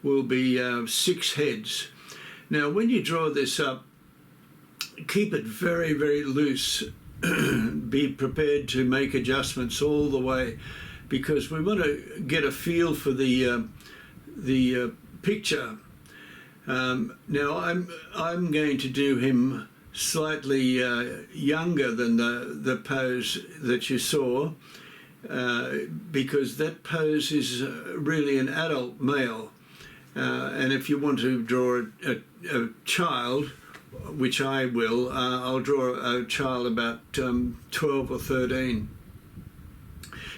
will be 6 heads. Now when you draw this up, keep it very, very loose. Be prepared to make adjustments all the way, because we want to get a feel for the picture. Now I'm going to do him slightly younger than the pose that you saw, because that pose is really an adult male. And if you want to draw a child, which I will, I'll draw a child about 12 or 13.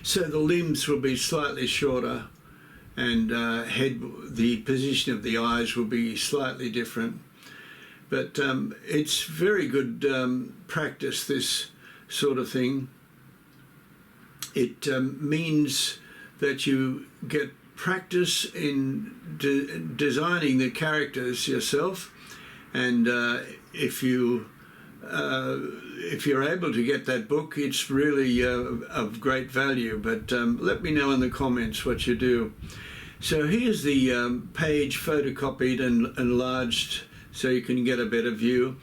So the limbs will be slightly shorter, and the position of the eyes will be slightly different. But it's very good practice, this sort of thing. It means that you get practice in designing the characters yourself, and if you're able to get that book, it's really of great value. But let me know in the comments what you do. So here's the page photocopied and enlarged so you can get a better view.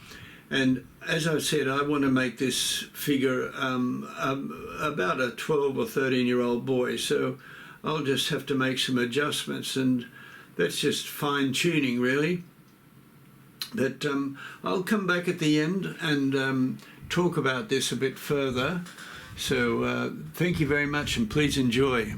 And as I said, I want to make this figure about a 12 or 13-year-old boy. So I'll just have to make some adjustments, and that's just fine-tuning really. But I'll come back at the end and talk about this a bit further. So thank you very much, and please enjoy.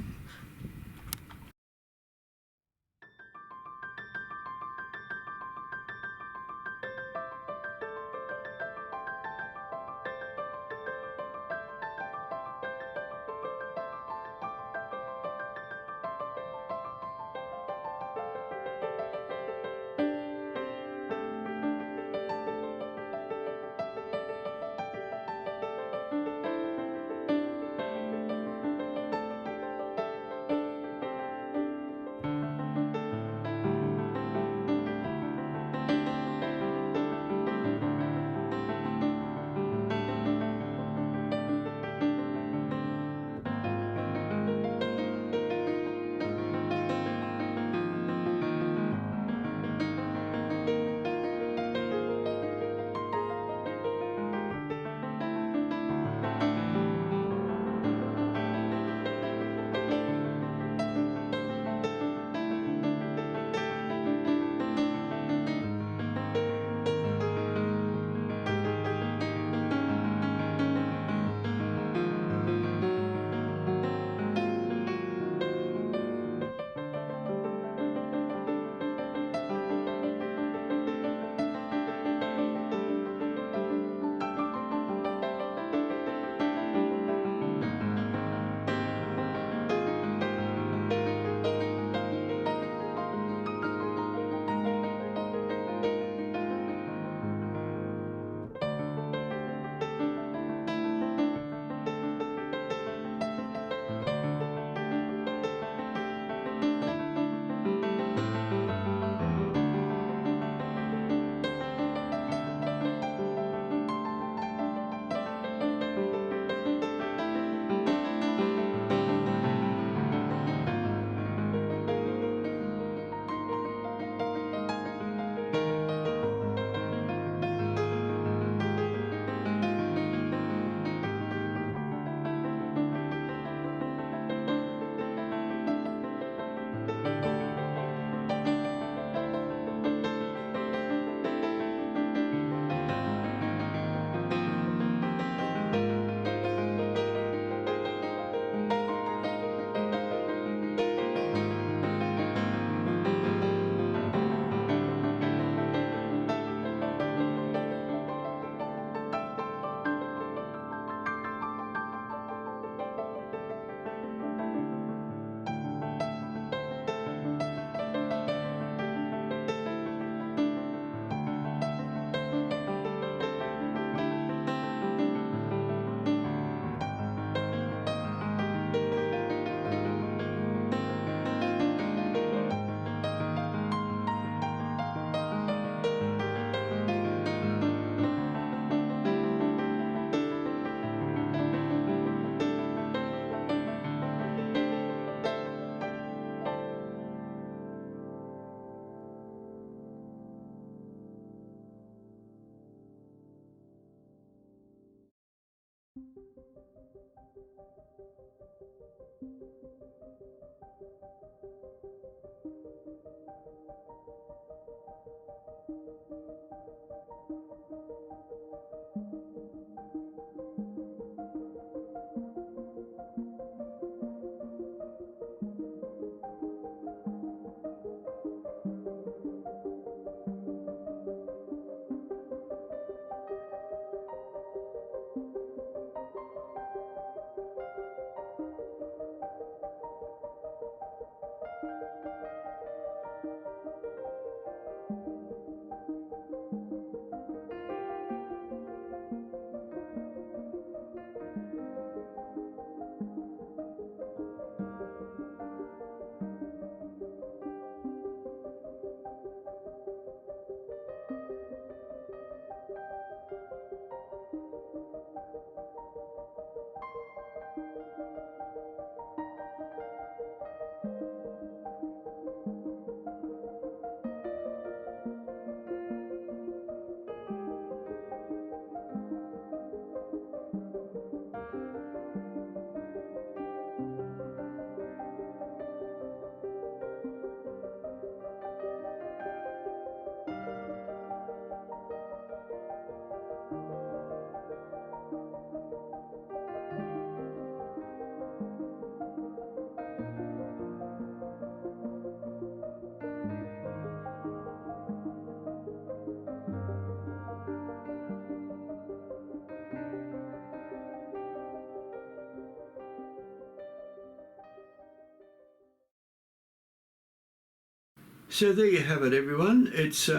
So there you have it, everyone. It's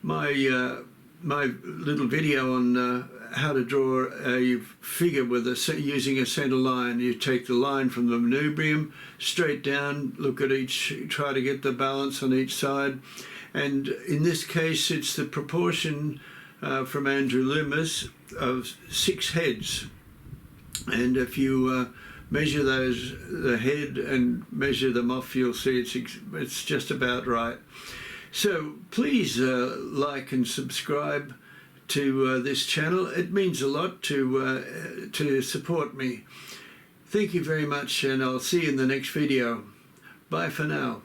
my little video on how to draw a figure with using a center line. You take the line from the manubrium straight down, look at each, try to get the balance on each side. And in this case, it's the proportion from Andrew Loomis of 6 heads. And if you measure the head and measure them off, you'll see it's just about right. So please like and subscribe to this channel. It means a lot to support me. Thank you very much, and I'll see you in the next video. Bye for now.